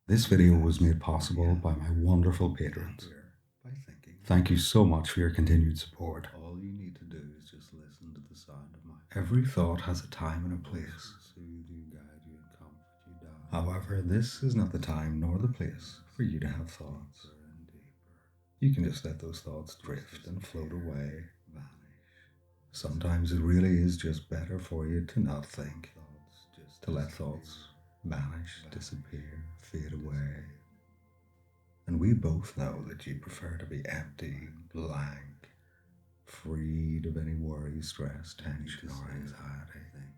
This video was made possible by my wonderful patrons. Thank you so much for your continued support. All you need to do is just listen to the sound of my Every thought has a time and a place. soothe you, guide you, and comfort you down. However, this is not the time nor the place for you to have thoughts. Deeper and deeper. You can just let those thoughts drift and float away. Vanish. Sometimes it really is just better for you to not think, Thoughts just to let thoughts vanish, disappear, fade away. And we both know that you prefer to be empty, blank, freed of any worry, stress, tension, or anxiety. Think,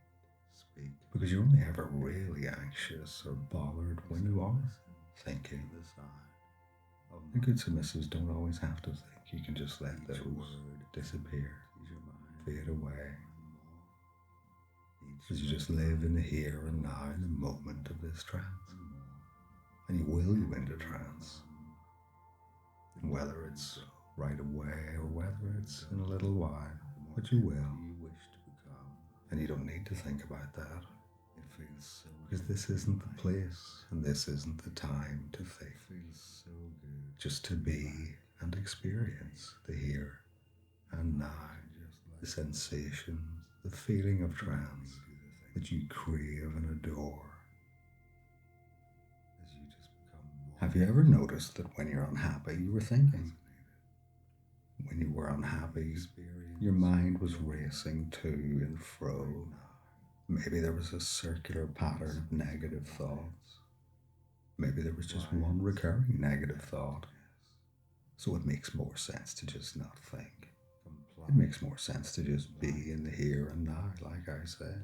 speak. Because you're only ever really anxious or bothered when you are thinking. The sound of And good submissives don't always have to think. You can just let those disappear, your mind. fade away. Each As you just live in the here and now, in the moment of this trance. And you will go into trance. And whether it's right away or whether it's in a little while, but you will. you wish to become. And you don't need to think about that. It feels so Because this isn't the place and this isn't the time to think. It feels so good. Just to be and experience the here and now, the sensations, the feeling of trance that you crave and adore. As you just become more Have you ever noticed that when you're unhappy, you were thinking? When you were unhappy, your mind was racing to and fro. Maybe there was a circular pattern of negative thoughts. Maybe there was just one recurring negative thought. So it makes more sense to just not think. It makes more sense to just be in the here and now, like I said.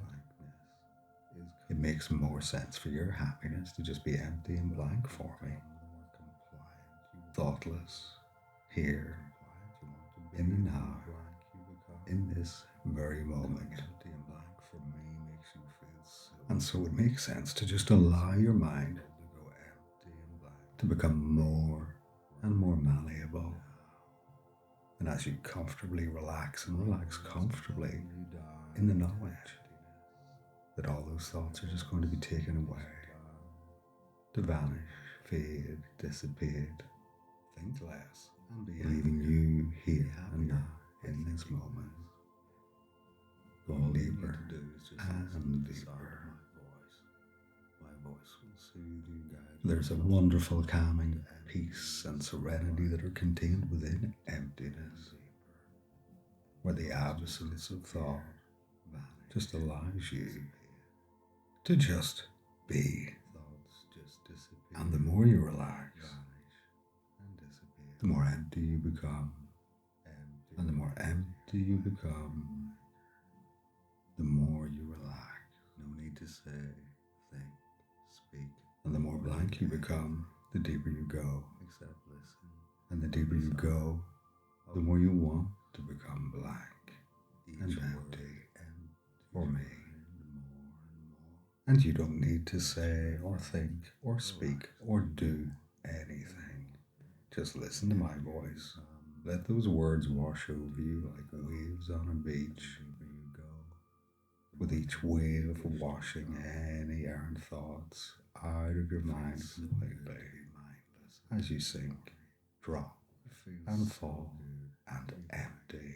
It makes more sense for your happiness to just be empty and blank for me. Thoughtless, here, in the now, in this very moment. Empty and blank for me makes you feel so And so it makes sense to just allow your mind to go empty and blank. to become more and more malleable. And as you comfortably relax and relax comfortably in the knowledge that all those thoughts are just going to be taken away, to vanish, fade, dissipate, Think less and be leaving you here and now in this moment, going deeper do is just and listen to the sound deeper. of my voice. My voice will soothe you, guide you. There's a wonderful calming peace and serenity that are contained within emptiness, where the absence of thought just allows you to just be. Thoughts just disappear. And the more you relax, Vanish and disappear. the more empty you become. Empty. And the more empty you become, the more you relax. No need to say, think, speak, And the more blank you become, the deeper you go. except listen. And the deeper you go, the more you want to become blank Each and word empty empty for me. and more. And you don't need to say or think or speak or do anything. Just listen to my voice. Let those words wash over you like waves on a beach, Deeper you go. with each wave washing any errant thoughts out of your mind completely. Mindless. As you sink, drop, It feels and so fall, good and empty,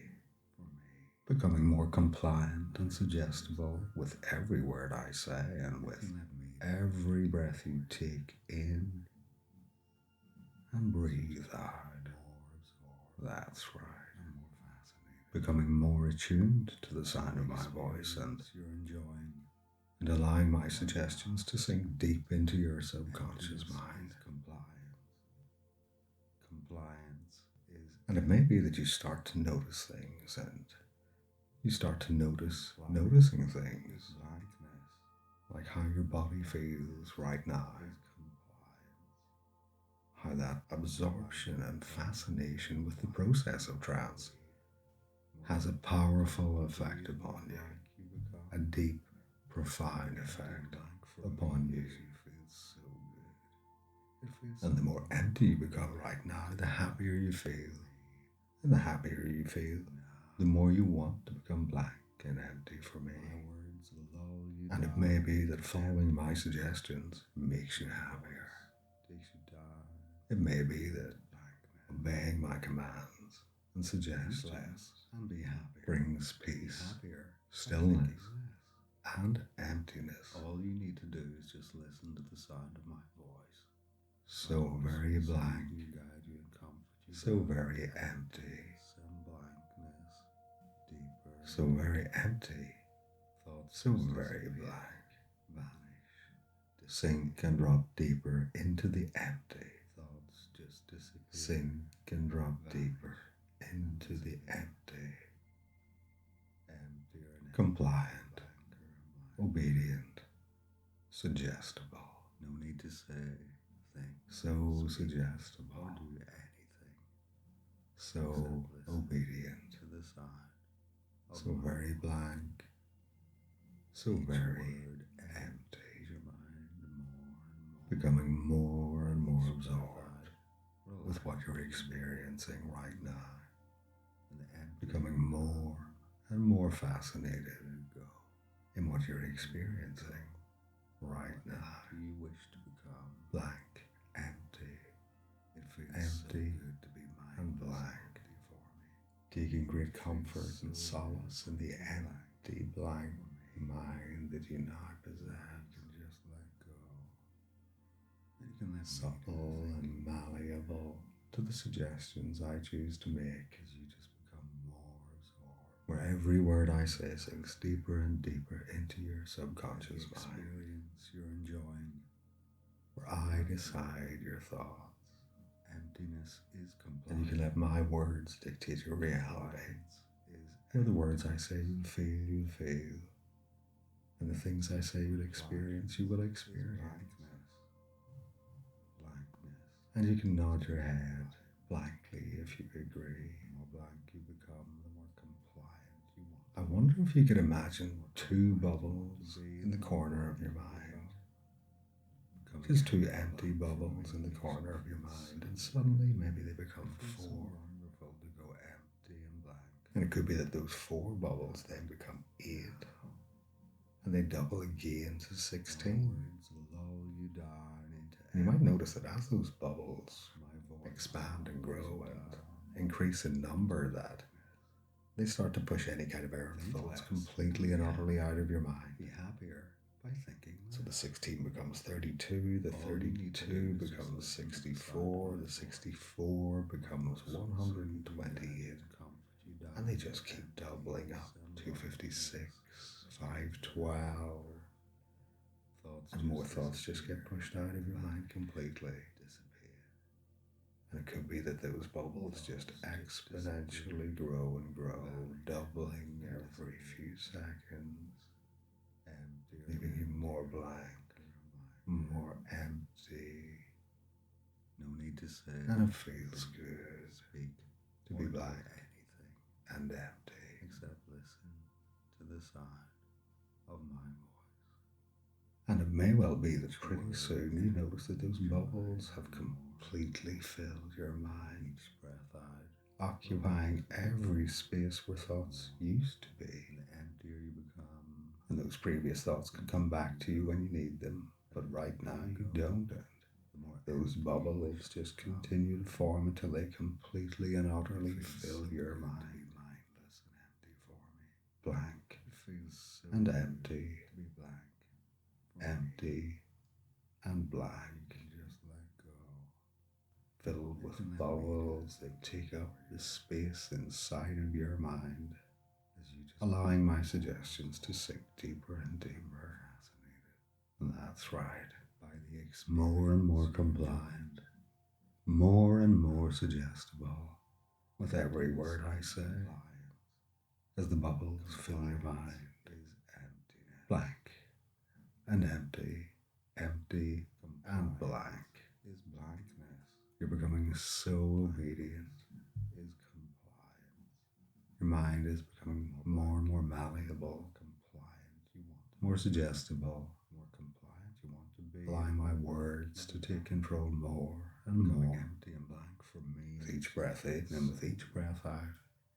for me. becoming more compliant and suggestible with every word I say and with Let me every breath you take in and breathe out. That's right. I'm more fascinated. Becoming more attuned to the sound of my voice You're enjoying. and allowing my suggestions to sink deep into your subconscious mind. Compliance. Compliance is And it may be that you start to notice things and you start to notice noticing things, blankness. like how your body feels right now, Is compliance. how that absorption and fascination with the process of trance has a powerful effect upon you, You become a deep, profound effect upon you. It feels so good. It feels And the more empty you become right now, the happier you feel. And the happier you feel, the more you want to become blank and empty for me. my words lull you And it down may be that following my suggestions makes you happier. It may be that obeying my commands and suggestions and be happier. brings peace, Happier. stillness, and emptiness. All you need to do is just listen to the sound of my voice. So very blank, You guide you and comfort you. so very empty, Some blankness, deeper. so very empty, Thoughts so just very disappear, blank. vanish. Sink and drop deeper into the empty. Thoughts just disappear. Sink and drop deeper into the empty. Emptier and Compliant, blanker, obedient, suggestible. no need to say, think, So speak, suggestible, or do anything. so Except listen obedient, to the sound of so my very voice. blank, so Each very word empty, empties your mind more and more. becoming more and more Each absorbed breath with what you're relaxes experiencing right now, and the empty becoming more and more fascinated you go. in what you're experiencing right now. Do you wish to become? Blank, empty, It feels empty so good to be and mindless blank, empty for me. taking great comfort and so solace in the empty, blank mind that you now You possess. can just let go. And you can let Subtle and malleable to the suggestions I choose to make, as you just become more absorbed. where every word I say sinks deeper and deeper into your subconscious The mind, experience you're enjoying. where I decide your thoughts, Emptiness is compliance. and you can let my words dictate your reality. Compliance is Where the words I say you'll feel, and the things I say you'll experience, you will experience. Blankness. And you can nod your head blankly if you agree. The more blank you become, the more compliant you want. I wonder if you could imagine two bubbles in the corner of your mind. Just two empty bubbles in the corner of your mind, and suddenly maybe they become four. Wonderful to go empty and blank. And it could be that those four bubbles then become 8, and they double again to 16. Words lull you down into And you might notice that as those bubbles my voice expand and grow lulls you and down. increase in number, that they start to push any kind of error thoughts completely and utterly out of your mind. Be happier by thinking. So the 16 becomes 32, the 32 becomes 64, the 64 becomes 128, and they just keep doubling up. 256, 512, and more thoughts just get pushed out of your mind completely. And it could be that those bubbles just exponentially grow and grow, doubling every few seconds, leaving you more blank, more empty. No need to say. And it feels good Speak to be or do blank anything and empty. except listen to the sound of my voice. And it may well be that pretty soon you notice that those bubbles have completely filled your mind, Each breath out, occupying every space where thoughts used to be. the emptier you become, And those previous thoughts can come back to you when you need them, but right now you don't. the more Those empty bubbles just continue to form until they completely and utterly It feels fill so your good to mind, be mindless and empty for me. blank It feels so and good empty, to be blank. For me. empty and You blank, can just let go. filled with bubbles that take up the space inside of your mind, As you just allowing my suggestions to sink deeper and deeper. fascinated And that's right. by the experience. More and more compliant, more and more suggestible with every word I say, as the bubbles fill your mind, Is emptiness. blank and empty, empty and blank. Is blankness. You're becoming so obedient. Is compliance. Your mind is becoming more and more malleable, Compliant you want. more suggestible, More compliant you want to be. allowing my words to take control more and Going more empty and blank for me. with each breath in and with each breath out,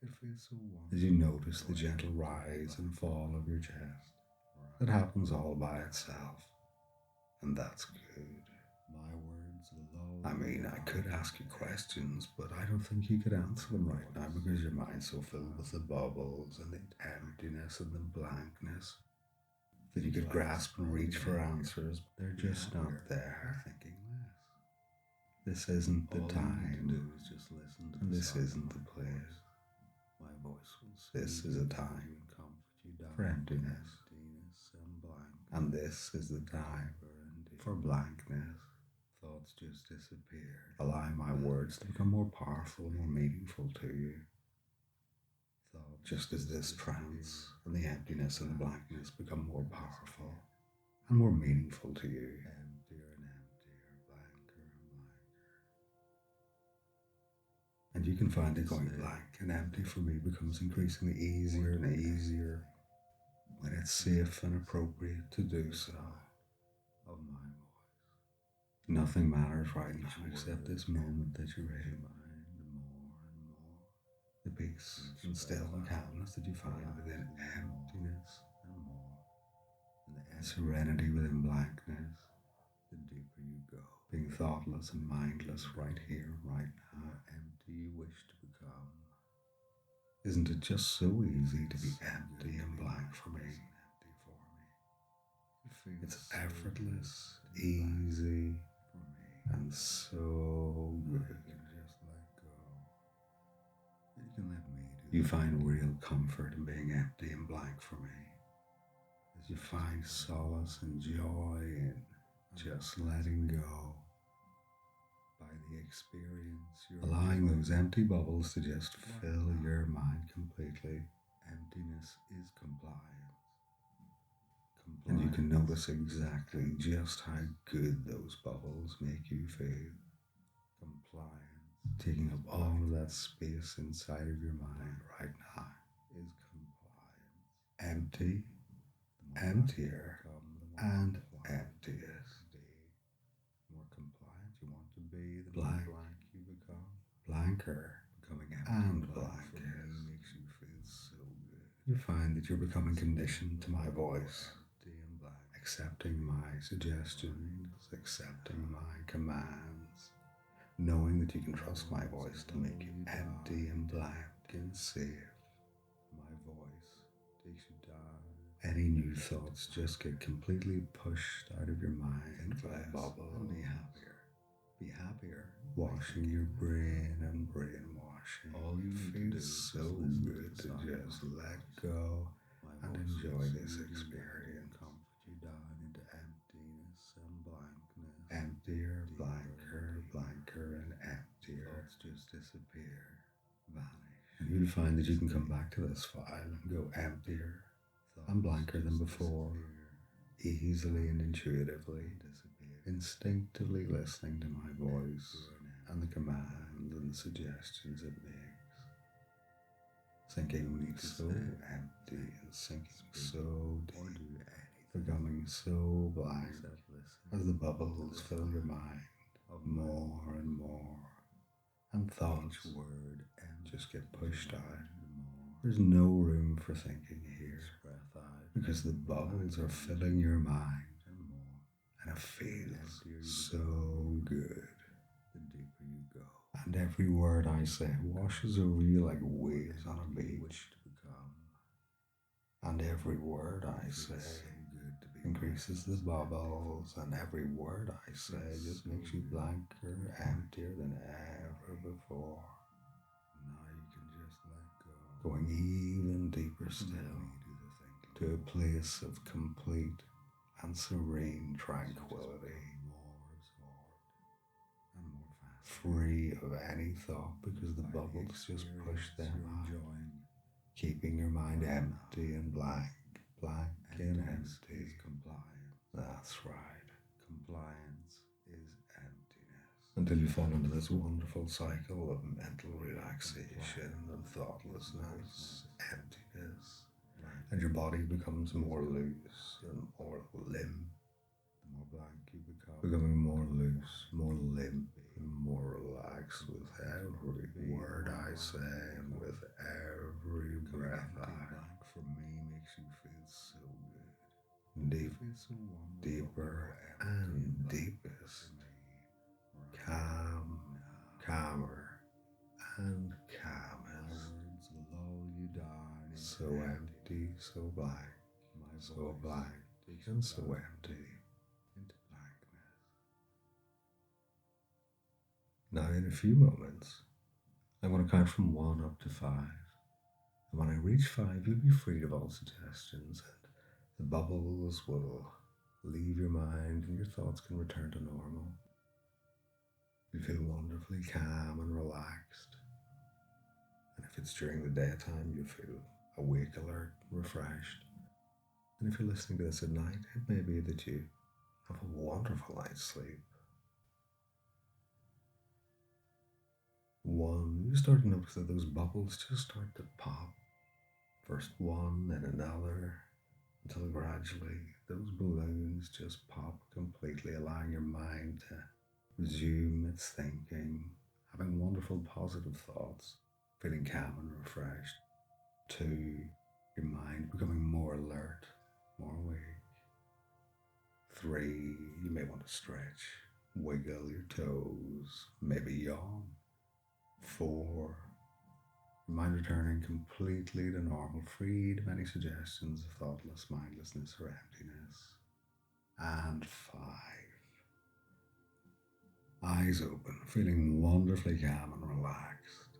It feels so wonderful. as you notice the gentle rise and fall of your chest. That happens all by itself, and that's good. My words I mean, I could ask you questions, but I don't think you could answer them right now because your mind's so filled with the bubbles and the emptiness and the blankness that you could grasp and reach for answers, but they're just not there. This isn't the time, and this isn't the place. This is a time for emptiness, and this is the time for blankness. Thoughts just disappear. Allow my words to become more powerful, more meaningful to you. Just as this trance and the emptiness and the blankness become more powerful and more meaningful to you. And you can find that going blank and empty for me becomes increasingly easier and easier when it's safe and appropriate to do so. Nothing matters right now except this moment that you're in. The peace and still and calmness that you find within emptiness, and serenity within blankness. The deeper you go, being thoughtless and mindless right here, right now, empty you wish to become. Isn't it just so easy to be empty and blank for me? It's effortless, easy, and so good. You find real comfort in being empty and blank for me, as you find solace and joy in just letting go. By the experience, you're allowing those empty bubbles to just fill your mind completely. Emptiness is compliance. And you can notice exactly just how good those bubbles make you feel. Compliance, taking up all of that space inside of your mind right now, is compliance. Empty, emptier, and emptiest. More compliant you want to be, the blank you become. Blanker, becoming empty and blankest makes you feel so good. You find that you're becoming conditioned to my voice, accepting my suggestions, accepting my commands, knowing that you can trust my voice to make you empty and blank and safe. My voice takes you down. Any new thoughts just get completely pushed out of your mind into a bubble. And be happier. Be happier. Washing your brain and brainwashing. All you feel so good to just let go and enjoy this experience. Comfort you down into emptiness and blankness. Emptier, blanker, blanker, and emptier. Thoughts just disappear, vanish. And you'll find that you can come back to this file and go emptier and blanker than before, easily and intuitively, instinctively listening to my voice and the commands and the suggestions it makes. Sinking so empty and sinking so deep, becoming so blank as the bubbles fill your mind more and more, and thoughts just get pushed out. There's no room for thinking here because the bubbles are filling your mind, and it feels so good. The deeper you go, and every word I say washes over you like waves on a beach. And every word I say increases the bubbles, and every word I say just makes you blanker, emptier than ever before. Now you can just let go, going even deeper still, to a place of complete and serene tranquility, free of any thought because the bubbles just push them out, keeping your mind empty and blank, blank and empty. That's right. Compliance is emptiness. Until you fall into this wonderful cycle of mental relaxation and thoughtlessness, emptiness, and your body becomes more loose and more limp. The more blank you become, becoming more loose, more limp, and more relaxed with every word I say and with every breath I take. For me makes you feel so good. Deep, deeper, and deepest. calm, calmer, and calmest. Words lull you down into So empty, so black, so black, and so empty. into blackness. Now, in a few moments, I'm going to count from 1 up to 5. And when I reach 5, you'll be freed of all suggestions, and the bubbles will leave your mind, and your thoughts can return to normal. You feel wonderfully calm and relaxed. And if it's during the daytime, you feel awake, alert, refreshed. And if you're listening to this at night, it may be that you have a wonderful night's sleep. 1, you start to notice that those bubbles just start to pop. First one, then another, until gradually those balloons just pop completely, allowing your mind to resume its thinking, having wonderful positive thoughts, feeling calm and refreshed. 2, your mind becoming more alert, more awake. 3, you may want to stretch, wiggle your toes, maybe yawn. 4, your mind returning completely to normal, freed of any suggestions of thoughtless mindlessness or emptiness. And 5, eyes open, feeling wonderfully calm and relaxed.